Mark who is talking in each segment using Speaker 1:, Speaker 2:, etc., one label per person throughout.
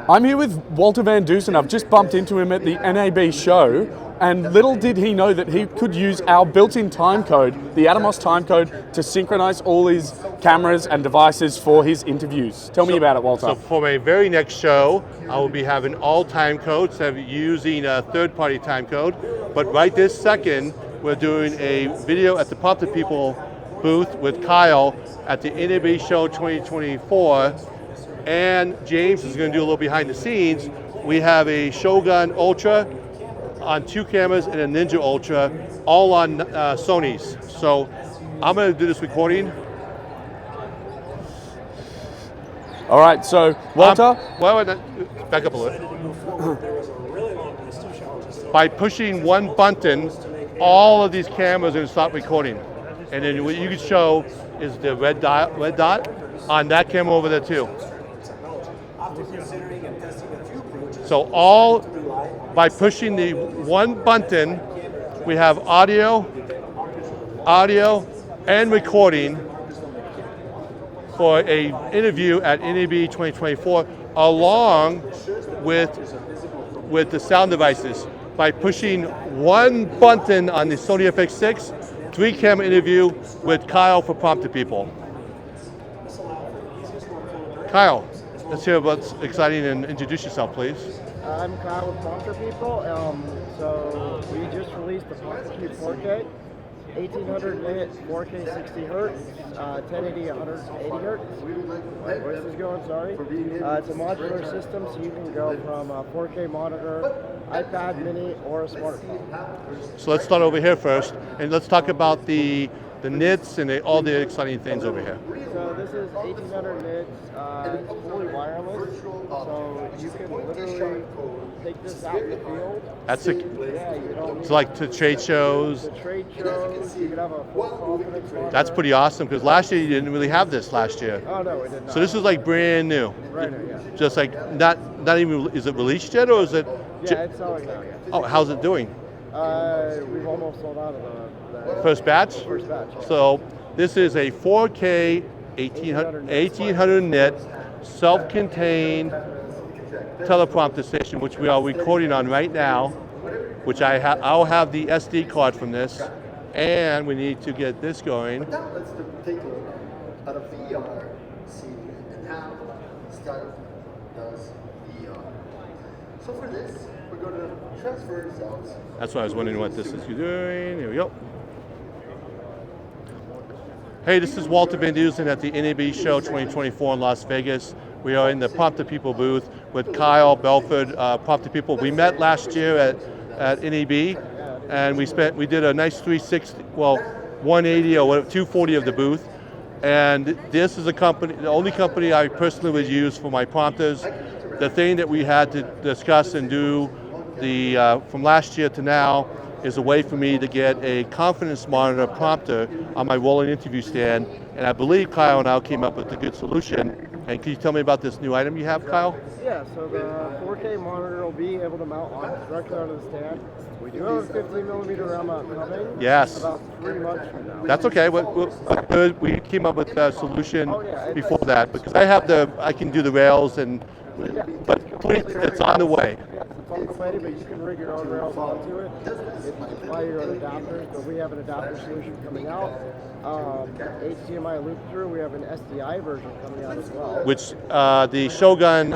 Speaker 1: I'm here with Walter Van Dusen. I've just bumped into him at the NAB Show, and little did he know that he could use our built-in timecode, the Atomos timecode, to synchronize all his cameras and devices for his interviews. Tell me about it, Walter.
Speaker 2: So for my very next show, I will be having all time codes, instead of using a third-party time code. But right this second, we're doing a video at the PENETA People booth with Kyle at the NAB Show 2024. And James is going to do a little behind the scenes. We have a Shogun Ultra on 2 cameras and a Ninja Ultra, all on Sony's. So I'm going to do this recording.
Speaker 1: All right, so Walter?
Speaker 2: Back up a little. By pushing one button, all of these cameras are going to stop recording. And then what you can show is the red dot on that camera over there too. So all by pushing the one button, we have audio, and recording for a interview at NAB 2024, along with the Sound Devices. By pushing one button on the Sony FX3, 3-camera interview with Kyle for PENETA People. Kyle, let's hear what's exciting and introduce yourself, please.
Speaker 3: I'm Kyle with PENETA People. So we just released the PENETA 4K, 1800 nit, 4K 60 hertz, 1080 180 hertz. My voice is going, sorry. It's a modular system, so you can go from a 4K monitor, iPad mini, or a smartphone.
Speaker 2: So let's start over here first, and let's talk about the nits and all the exciting things over here.
Speaker 3: So this is 1800 nits, it's fully wireless, so you can literally take this out in the field.
Speaker 2: That's
Speaker 3: it's
Speaker 2: like to trade shows.
Speaker 3: The trade shows, you can have a full confidence monitor.
Speaker 2: That's pretty awesome, because last year you didn't really have this last year.
Speaker 3: Oh no, we did not.
Speaker 2: So this is like brand new.
Speaker 3: Right now, yeah.
Speaker 2: Just like not even, is it released yet, or is it?
Speaker 3: Yeah, it's selling now, yeah.
Speaker 2: Oh, how's it doing?
Speaker 3: We've almost sold out of the
Speaker 2: first batch?
Speaker 3: First batch. Yeah.
Speaker 2: So this is a 4K 1800 nit self-contained teleprompter station, which we are recording on right now, which I'll have the SD card from this, and we need to get this going.
Speaker 4: Now let's take a look at a VR scene and how Skype does VR. So for this, we're going to transfer ourselves.
Speaker 2: That's why I was wondering what this is doing. Here we go. Hey, this is Walter Van Dusen at the NAB Show 2024 in Las Vegas. We are in the PENETA People booth with Kyle Belford, PENETA People. We met last year at NAB, and we did a nice 360, well, 180 or 240 of the booth. And this is a company, the only company I personally would use for my prompters. The thing that we had to discuss and do from last year to now is a way for me to get a confidence monitor prompter on my rolling interview stand. And I believe Kyle and I came up with a good solution. And can you tell me about this new item you have, Kyle?
Speaker 3: Yeah, so the 4K monitor will be able to mount directly onto the stand. We do have a 15mm round mount coming.
Speaker 2: Yes.
Speaker 3: About 3 months from now.
Speaker 2: That's okay. We came up with a solution before that, because I can do the rails, but it's on the way.
Speaker 3: It's on the way, but you can rig your own rails onto it. It's by your own adapters, but we have an adapter solution coming out. HDMI loop through, we have an SDI version coming out as well.
Speaker 2: Which the Shogun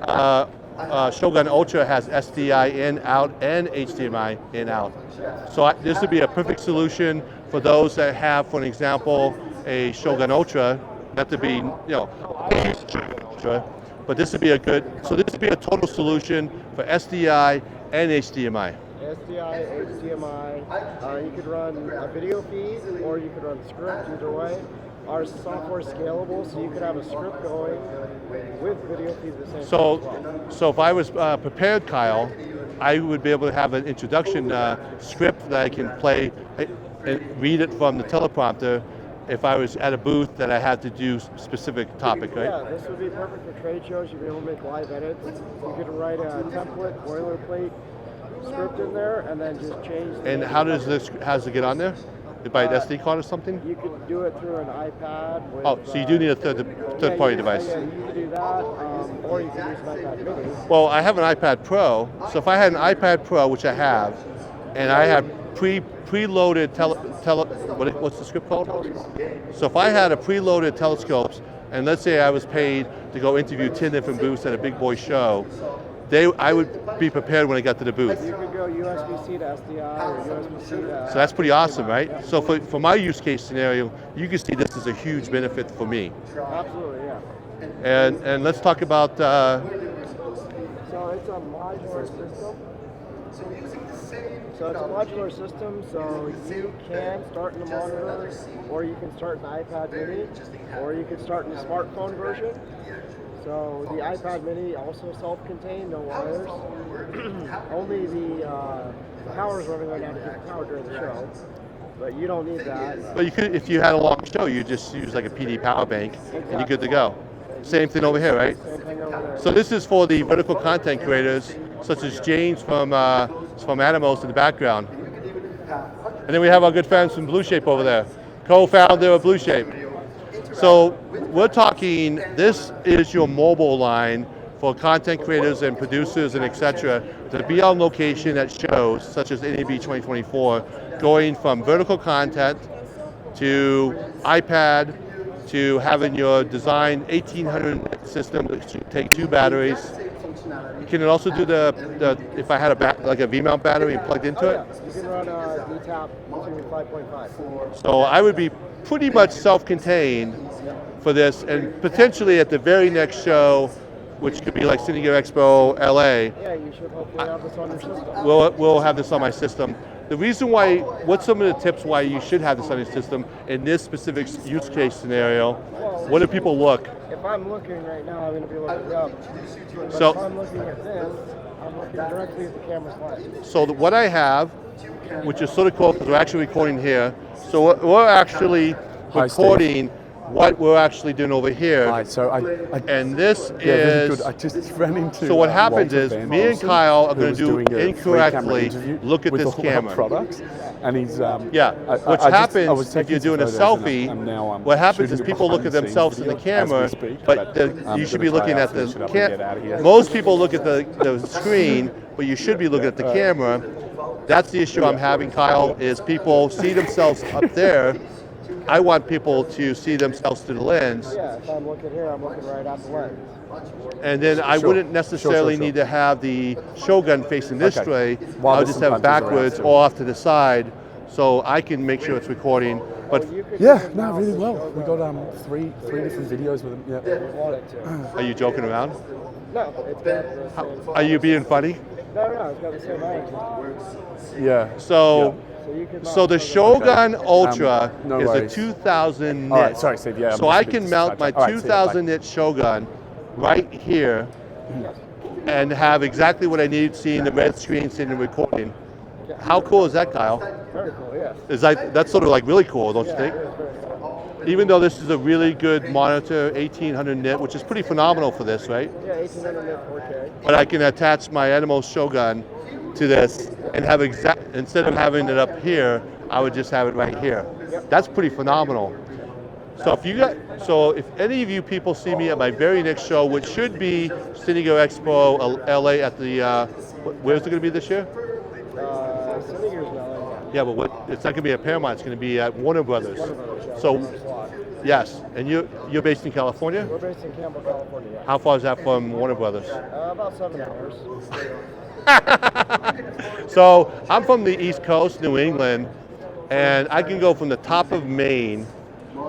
Speaker 2: Ultra has SDI in, out, and HDMI in, out. So this would be a perfect solution for those that have, for an example, a Shogun Ultra, not to be, Ultra, but this would be this would be a total solution for SDI and HDMI.
Speaker 3: SDI, HDMI, you could run a video feed or you could run script, either way. Our software is scalable, so you could have a script going with video feed at the same time.
Speaker 2: So if I was prepared, Kyle, I would be able to have an introduction script that I can play and read it from the teleprompter if I was at a booth that I had to do specific topic, right?
Speaker 3: Yeah, this would be perfect for trade shows. You'd be able to make live edits. You could write a template, boilerplate script in there, and then just change.
Speaker 2: And how does it get on there? By an SD card or something?
Speaker 3: You could do it through an iPad. With,
Speaker 2: Oh, so you do need a third-party device.
Speaker 3: Yeah, you can do that, or you can use an iPad mini.
Speaker 2: Well, I have an iPad Pro, so if I had an iPad Pro, which I have, and I had preloaded what's the script called? So if I had a preloaded telescopes, and let's say I was paid to go interview 10 different booths at a big boy show, I would be prepared when I got to the booth.
Speaker 3: You could go USB-C to SDI or USB-C to...
Speaker 2: So that's pretty awesome, right? So for my use case scenario, you can see this is a huge benefit for me.
Speaker 3: Absolutely, yeah.
Speaker 2: And let's talk about...
Speaker 3: So it's a modular system. So it's a modular system, so you can start in the monitor, or you can start in the iPad mini, or you can start in the smartphone version. So the iPad mini also self-contained, no wires. Only the power's running right now to keep the power during the show, but you don't need that.
Speaker 2: But you could, if you had a long show, you just use like a PD power bank, and you're good to go. Same thing over here, right?
Speaker 3: Same thing over there.
Speaker 2: So this is for the vertical content creators, such as James from Atomos in the background. And then we have our good friends from Blue Shape over there, co-founder of Blue Shape. So we're talking, this is your mobile line for content creators and producers and etc. to be on location at shows such as NAB 2024, going from vertical content to iPad to having your design 1800 system that should take 2 batteries. You can also do if I had like a V-mount battery and plugged into it.
Speaker 3: You can run a DTAP to 5.5.
Speaker 2: So I would be pretty much self-contained for this, and potentially at the very next show, which could be like San Diego Expo LA.
Speaker 3: Yeah, you should hopefully have this on your system.
Speaker 2: We'll have this on my system. The reason why, what's some of the tips why you should have this on your system in this specific use case scenario? What do people look?
Speaker 3: If I'm looking right now, I'm going to be looking up. But
Speaker 2: So,
Speaker 3: if I'm looking at this, I'm looking directly at the camera's light.
Speaker 2: So what I have, which is sort of cool because we're actually recording here. So we're actually recording what we're actually doing over here.
Speaker 1: Hi, so
Speaker 2: And this
Speaker 1: yeah, really
Speaker 2: is...
Speaker 1: good. I just ran into.
Speaker 2: So what happens
Speaker 1: Walter
Speaker 2: is
Speaker 1: Van
Speaker 2: me and
Speaker 1: Olsen,
Speaker 2: Kyle are
Speaker 1: who
Speaker 2: going
Speaker 1: was
Speaker 2: to do
Speaker 1: doing a
Speaker 2: incorrectly
Speaker 1: three-camera interview
Speaker 2: look at
Speaker 1: with
Speaker 2: this
Speaker 1: all our
Speaker 2: camera.
Speaker 1: products, and he's
Speaker 2: Yeah, what happens if you're doing a selfie,
Speaker 1: now,
Speaker 2: what happens is
Speaker 1: shooting
Speaker 2: people look at
Speaker 1: behind the
Speaker 2: themselves in
Speaker 1: scenes
Speaker 2: the
Speaker 1: video as we
Speaker 2: camera,
Speaker 1: speak,
Speaker 2: but you should be
Speaker 1: gonna
Speaker 2: looking
Speaker 1: try
Speaker 2: at
Speaker 1: out,
Speaker 2: the
Speaker 1: finish it up and get out of here.
Speaker 2: camera. Most people look at the screen, but you should be looking at the camera. That's the issue I'm having, Kyle, is people see themselves up there. I want people to see themselves through the lens.
Speaker 3: Yeah, if I'm looking here, I'm looking right at the lens.
Speaker 2: And then I wouldn't necessarily
Speaker 1: Sure.
Speaker 2: need to have the Shogun facing this
Speaker 1: Okay.
Speaker 2: way.
Speaker 1: While
Speaker 2: I'll
Speaker 1: there's
Speaker 2: just
Speaker 1: some
Speaker 2: have it
Speaker 1: punches around
Speaker 2: backwards
Speaker 1: too.
Speaker 2: or off to the side, so I can make sure it's recording. But
Speaker 3: You could
Speaker 1: Yeah,
Speaker 3: use
Speaker 1: no,
Speaker 3: mouse
Speaker 1: really
Speaker 3: and
Speaker 1: well.
Speaker 3: show
Speaker 1: We
Speaker 3: them
Speaker 1: got three different videos with him. Yeah.
Speaker 3: if you wanted to.
Speaker 2: are you joking around?
Speaker 3: No, it's got the same.
Speaker 2: Are you being funny?
Speaker 3: No, it's got the same angles.
Speaker 1: Yeah.
Speaker 2: So,
Speaker 3: So you can.
Speaker 2: so the
Speaker 3: mount
Speaker 2: Shogun Ultra
Speaker 1: no
Speaker 2: is a
Speaker 1: worries.
Speaker 2: 2000 nit.
Speaker 1: All right, sorry, Steve. Yeah. I'm
Speaker 2: So
Speaker 1: just
Speaker 2: I
Speaker 1: a bit
Speaker 2: can mount my
Speaker 1: distracted. All right, see ya,
Speaker 2: 2000 nit Shogun right here
Speaker 3: Yes.
Speaker 2: and have exactly what I need, seeing the red screen, seeing the recording. How cool is that, Kyle?
Speaker 3: Very cool, yes.
Speaker 2: Is that's sort of like really cool, don't you
Speaker 3: Yeah,
Speaker 2: think?
Speaker 3: it is very cool.
Speaker 2: Even though this is a really good monitor, 1800 nit, which is pretty phenomenal for this, right?
Speaker 3: Yeah, 1800 nit 4K.
Speaker 2: But I can attach my Atomos Shogun to this and have instead of having it up here, I would just have it right here.
Speaker 3: Yep.
Speaker 2: That's pretty phenomenal. So if any of you people see me at my very next show, which should be San Diego Expo LA at the, where's it going to be this year?
Speaker 3: San Diego's in LA.
Speaker 2: Yeah, but it's not going to be at Paramount, it's going to be at Warner Brothers.
Speaker 3: One of those, yeah.
Speaker 2: So,
Speaker 3: First slot.
Speaker 2: yes, and you're based in California?
Speaker 3: We're based in Campbell, California. Yeah.
Speaker 2: How far is that from Warner Brothers?
Speaker 3: About 7 hours.
Speaker 2: So I'm from the East Coast, New England, and I can go from the top of Maine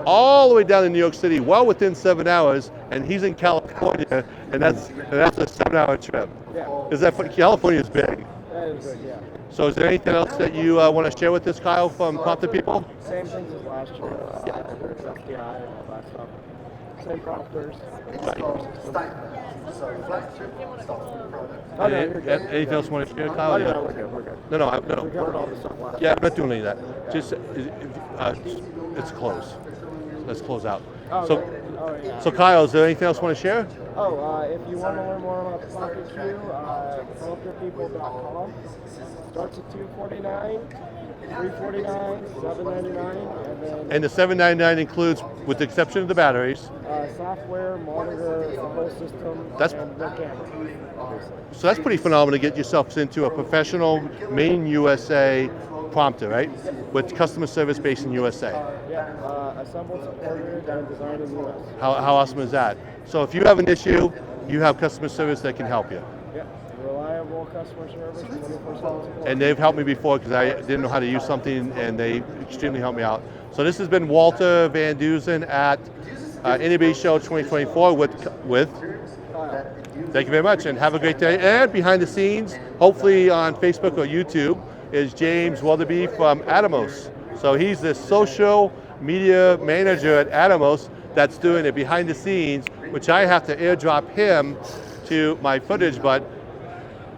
Speaker 2: all the way down to New York City, well within 7 hours, and he's in California, and that's a 7-hour trip.
Speaker 3: Yeah.
Speaker 2: Is that California is big?
Speaker 3: That is good, yeah.
Speaker 2: So is there anything else that you want to share with this, Kyle, from Prompt to People?
Speaker 3: Same things as last year. FDI and all that stuff. Same prompters. Oh, no, you're good.
Speaker 2: Anything else you want to share, Kyle?
Speaker 3: Oh, no, we're good, we're good.
Speaker 2: No,
Speaker 3: We covered all this stuff last
Speaker 2: Yeah, I'm not doing any of that. Just, it's close. Let's close out.
Speaker 3: Oh,
Speaker 2: So,
Speaker 3: oh, yeah.
Speaker 2: so Kyle, is there anything else you want to share?
Speaker 3: Oh, if you want to learn more about Pocket Q, prompterpeople.com. Starts at $249. $349, $799,
Speaker 2: And the $799 includes, with the exception of the batteries.
Speaker 3: Software, monitor, the whole system,
Speaker 2: That's-
Speaker 3: and no camera. Obviously.
Speaker 2: So that's pretty phenomenal to get yourself into a professional, made in USA prompter, right? With customer service based in USA.
Speaker 3: Assembled, supported, and designed in the US.
Speaker 2: How awesome is that? So if you have an issue, you have customer service that can help you.
Speaker 3: Yeah, reliable customer service, 24/7 support.
Speaker 2: And they've helped me before because I didn't know how to use something, and they extremely helped me out. So this has been Walter Van Dusen at NAB Show 2024 with. Thank you very much, and have a great day. And behind the scenes, hopefully on Facebook or YouTube, is James Weatherby from Atomos. So he's the social media manager at Atomos that's doing it behind the scenes, which I have to airdrop him to my footage. But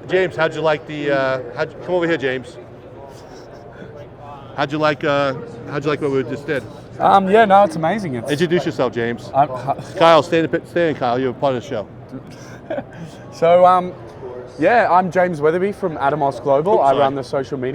Speaker 2: James, how'd you like the? Come over here, James. How'd you like what we just did?
Speaker 1: Yeah, no, it's amazing.
Speaker 2: Introduce yourself, James. Kyle, stay in, Kyle. You're a part of the show.
Speaker 1: So, yeah, I'm James Weatherby from Atomos Global. I run the social media.